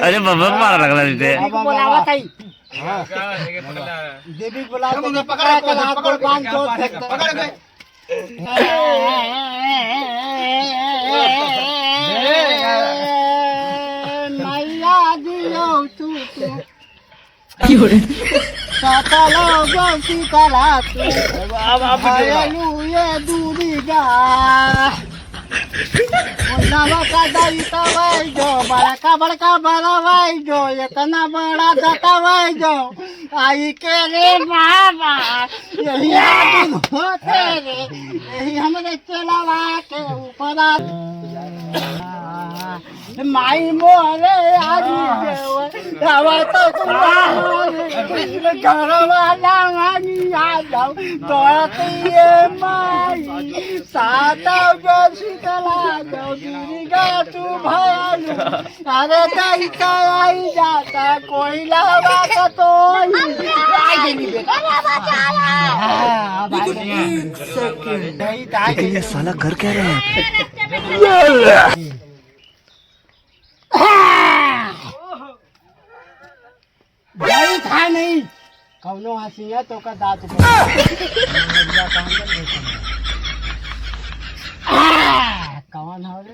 अरे बाबा मारा लगला तिथे बोलावा ताई देवी बोलावा पकड़ा कर हाथ पर बांध दो पकड़ गए मैया दियो तू सकलो गोसी करा तू हालेलुया दुर्गा नवा दाई तवाई जो बड़का बड़वाई जो इतना बड़ा दतावाई जो आई के रे बाबा यही आदमी होते रे यही हमरे चलावा के ऊपर माई मोरे आजी देव तो घर वाला आनी आ जाओ तोती माई साता जो शीतला जो दुर्गा तू भयालु अरे कहीं आई जाता कोई लावा का तो आई नहीं बेटा ये साला कर क्या रहा है नहीं था नहीं कौनो हंसिया तो का दांत कौन हो रे